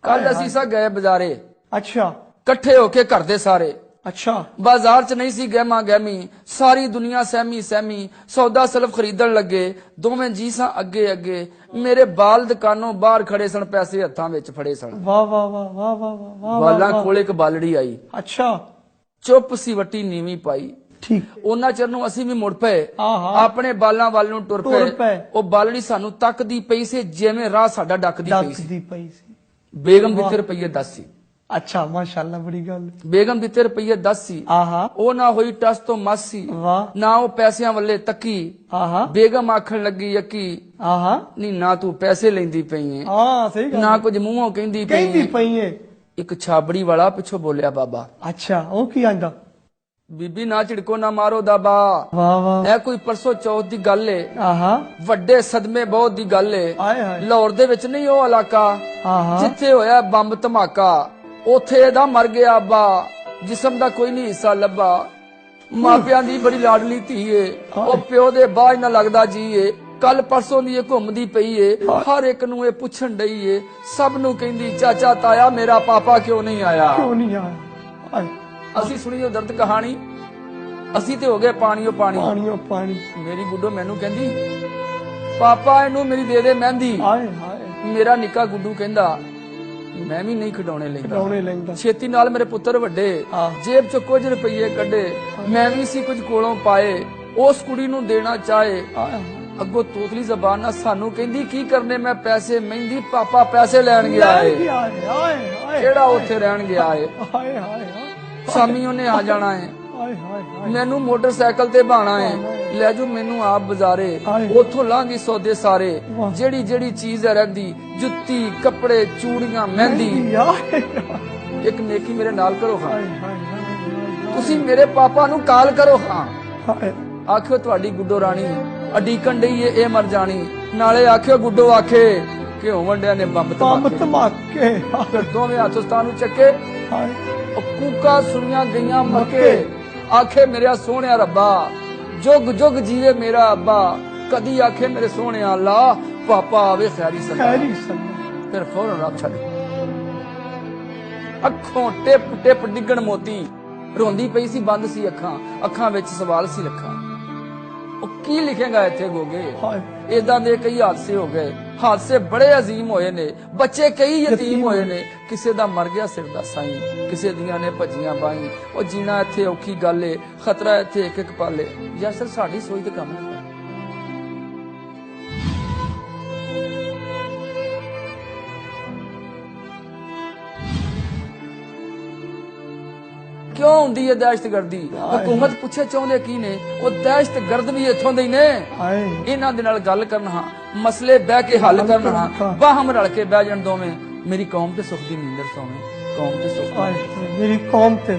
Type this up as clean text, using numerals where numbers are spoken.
कल असी सा गए बाजारे। अच्छा कट्ठे होके घर दे सारे। अच्छा बाजार च नहीं सी गहमा गहमी, सारी दुनिया सहमी सहमी, सौदा सलफ खरीदन लगे, दोवें जी सा अगे अगे, मेरे बाल दुकानों बाहर खड़े सन, पैसे हत्थां विच फड़े सन। वाह वाह वाह वाह वाह वाह बालां कोल एक बालड़ी आई, अच्छा चुप सी वटी नीवी पाई। ठीक ਉਹਨਾਂ ਚਿਰ ਨੂੰ ਅਸੀਂ ਵੀ ਮੁੜ ਪਏ, ਆਪਣੇ ਬਾਲਾਂ ਵੱਲ ਨੂੰ ਟੁਰ ਪਏ। ਉਹ ਬਾਲੜੀ ਸਾਨੂੰ ਤੱਕਦੀ ਪਈ ਸੀ ਜਿਵੇਂ ਰਾਹ ਸਾਡਾ ਡੱਕਦੀ ਪਈ ਸੀ। ਬੇਗਮ ਦਿੱਤੇ ਰੁਪਈਏ 10 ਸੀ। ਅੱਛਾ ਮਾਸ਼ਾਅੱਲਾ ਬੜੀ ਗੱਲ। ਬੇਗਮ ਦਿੱਤੇ ਰੁਪਈਏ 10 ਸੀ। ਉਹ ਨਾ ਹੋਈ ਟਸ ਤੋਂ ਮਸ ਸੀ, ਨਾ ਉਹ ਪੈਸਿਆਂ ਵੱਲੇ ਤੱਕੀ। ਬੇਗਮ ਆਖਣ ਲੱਗੀ ਯਕੀ ਨਹੀਂ ਨਾ ਤੂੰ ਪੈਸੇ ਲੈਂਦੀ ਪਈ ਏ, ਨਾ ਕੁਝ ਮੂੰਹੋਂ ਕਹਿੰਦੀ ਪਈ ਏ। ਇੱਕ ਛਾਬੜੀ ਵਾਲਾ ਪਿੱਛੋਂ ਬੋਲਿਆ ਬਾਬਾ। ਅੱਛਾ ਉਹ ਕੀ ਆਂਦਾ? ਬੀਬੀ ਨਾ ਝਿੜਕੋ ਨਾ ਮਾਰੋ ਦਾਬਾ, ਇਹ ਕੋਈ ਪਰਸੋਂ ਚੌਥ ਦੀ ਗੱਲ ਏ, ਵੱਡੇ ਸਦਮੇ ਬਹੁਤ ਦੀ ਗੱਲ ਏ। ਲਾਹੌਰ ਦੇ ਵਿੱਚ ਨਹੀਂ ਉਹ ਇਲਾਕਾ ਜਿੱਥੇ ਹੋਇਆ ਬੰਬ ਧਮਾਕਾ, ਉੱਥੇ ਇਹਦਾ ਮਰ ਗਿਆ ਅੱਬਾ, ਜਿਸਮ ਦਾ ਕੋਈ ਨਹੀਂ ਹਿੱਸਾ ਲੱਭਾ। ਮਾਪਿਆਂ ਦੀ ਬੜੀ ਲਾਡਲੀ ਧੀ ਏ, ਉਹ ਪਿਓ ਦੇ ਬਾਝ ਨਾ ਲੱਗਦਾ ਜੀ ਏ। ਕੱਲ ਪਰਸੋਂ ਦੀ ਇਹ ਘੁੰਮਦੀ ਪਈ ਏ, ਹਰ ਇੱਕ ਨੂੰ ਇਹ ਪੁੱਛਣ ਡਈ ਏ, ਸਭ ਨੂੰ ਕਹਿੰਦੀ ਚਾਚਾ ਤਾਇਆ ਮੇਰਾ ਪਾਪਾ ਕਿਉਂ ਨਹੀਂ ਆਇਆ। ਅਸੀਂ ਸੁਣੀ ਉਹ ਦਰਦ ਕਹਾਣੀ, ਅਸੀਂ ਤੇ ਹੋ ਗਏ ਪਾਣੀਓ ਪਾਣੀ। ਮੇਰੀ ਗੁੱਡੋ ਮੈਨੂੰ ਕਹਿੰਦੀ ਪਾਪਾ ਇਹਨੂੰ ਮੇਰੀ ਦੇ ਦੇ ਮਹਿੰਦੀ। ਮੇਰਾ ਨਿੱਕਾ ਗੁੱਡੂ ਕਹਿੰਦਾ ਮੈਂ ਵੀ ਨਹੀਂ ਖਿਡੌਣੇ ਲੈਂਦਾ। ਛੇਤੀ ਨਾਲ ਮੇਰੇ ਪੁੱਤਰ ਵੱਡੇ ਜੇਬ ਚ ਕੁਝ ਰੁਪਈਏ ਕੱਢੇ, ਮੈਂ ਵੀ ਸੀ ਕੁਝ ਕੋਲੋਂ ਪਾਏ, ਉਸ ਕੁੜੀ ਨੂੰ ਦੇਣਾ ਚਾਹੇ। ਅੱਗੋਂ ਤੋਤਲੀ ਜ਼ਬਾਨ ਨਾਲ ਸਾਨੂੰ ਕਹਿੰਦੀ ਕੀ ਕਰਨੇ ਮੈਂ ਪੈਸੇ, ਮਹਿੰਦੀ ਪਾਪਾ ਪੈਸੇ ਲੈਣ ਗਿਆ ਏ, ਕਿਹੜਾ ਉੱਥੇ ਰਹਿਣ ਗਿਆ ਏ, ਸ਼ਾਮੀ ਉਹਨੇ ਆ ਜਾਣਾ ਹੈ, ਮੈਨੂੰ ਮੋਟਰਸਾਈਕਲ ਤੇ ਬਾਣਾ ਹੈ, ਲੈ ਜੂ ਮੈਨੂੰ ਆਪ ਬਾਜ਼ਾਰੇ, ਉਥੋਂ ਲਾਂਗੀ ਸੌਦੇ ਸਾਰੇ, ਜਿਹੜੀ ਜਿਹੜੀ ਚੀਜ਼ ਰਹਿੰਦੀ ਜੁੱਤੀ ਕੱਪੜੇ ਚੂੜੀਆਂ ਮਹਿੰਦੀ। ਇੱਕ ਨੇਕੀ ਮੇਰੇ ਨਾਲ ਕਰੋ ਹਾਂ, ਤੁਸੀਂ ਮੇਰੇ ਪਾਪਾ ਨੂੰ ਕਾਲ ਕਰੋ ਹਾਂ, ਆਖਿਓ ਤੁਹਾਡੀ ਗੁੱਡੋ ਰਾਣੀ ਅਡੀਕਣ ਡਈ ਏ ਇਹ ਮਰ ਜਾਣੀ, ਨਾਲੇ ਆਖਿਓ ਗੁੱਡੋ ਆਖੇ ਕਿ ਵੰਡਿਆਂ ਨੇ ਬੰਬ ਧਮਾਕੇ। ਫਿਰ ਦੋਵੇਂ ਹੱਥ ਉਸਤਾਨ ਨੂੰ ਚੱਕੇ, ਕੂਕਾ ਸੁਣੀਆਂ ਗਈਆਂ ਮੱਕੇ, ਆਖੇ ਮੇਰਾ ਸੋਹਣਿਆ ਰੱਬਾ ਜੁਗ ਜੁਗ ਜੀਵੇ ਮੇਰਾ ਅੱਬਾ, ਕਦੀ ਆਖੇ ਮੇਰੇ ਸੋਹਣਿਆ ਅੱਲਾ ਪਾਪਾ ਆਵੇ ਖੈਰੀ ਸਦਾ। ਫਿਰ ਫੌਰਨ ਰੱਬ ਛੱਡ, ਅੱਖੋਂ ਟਿਪ ਟਿਪ ਡਿੱਗਣ ਮੋਤੀ, ਰੋਂਦੀ ਪਈ ਸੀ ਬੰਦ ਸੀ ਅੱਖਾਂ ਵਿੱਚ ਸਵਾਲ ਸੀ ਲੱਖਾਂ। ਉਹ ਕੀ ਲਿਖੇਗਾ ਇੱਥੇ ਗੋਗੇ, ਏਦਾਂ ਦੇ ਕਈ ਹਾਦਸੇ ਹੋ ਗਏ, ਹਾਦਸੇ ਬੜੇ ਅਜ਼ੀਮ ਹੋਏ ਨੇ, ਬੱਚੇ ਕਈ ਯਤੀਮ ਹੋਏ ਨੇ, ਕਿਸੇ ਦਾ ਮਰ ਗਿਆ ਸਿਰ ਦਾ ਸਾਈਂ, ਕਿਸੇ ਦੀਆਂ ਨੇ ਭੱਜੀਆਂ ਬਾਈ। ਉਹ ਜੀਣਾ ਇੱਥੇ ਔਖੀ ਗੱਲ ਏ, ਖਤਰਾ ਇੱਥੇ ਇੱਕ ਇੱਕ ਪਾਲੇ। ਜਾਂ ਸਰ ਸਾਡੀ ਸੋਚ ਤੇ ਕੰਮ ਨਹੀਂ ਕਿਉਂ ਹੁੰਦੀ ਹੈ ਦਹਿਸ਼ਤਗਰਦੀ? ਹਕੂਮਤ ਪੁੱਛੇ ਚਾਹੁੰਦੇ ਕੀ ਨੇ, ਉਹ ਦਹਿਸ਼ਤਗਰਦ ਵੀ ਇੱਥੋਂ ਦੇ ਨੇ। ਇਹਨਾਂ ਦੇ ਨਾਲ ਗੱਲ ਕਰਨਾ, ਮਸਲੇ ਬਹਿ ਕੇ ਹੱਲ ਕਰਨਾ, ਬਾਹਮ ਰਲ ਕੇ ਬਹਿ ਜਾਣ ਦੋਵੇਂ। ਮੇਰੀ ਕੌਮ ਤੇ ਸੁੱਖ ਦੀ ਨੀਂਦਰ ਸੋਵੇਂ, ਕੌਮ ਤੇ ਸੁੱਖ, ਮੇਰੀ ਕੌਮ ਤੇ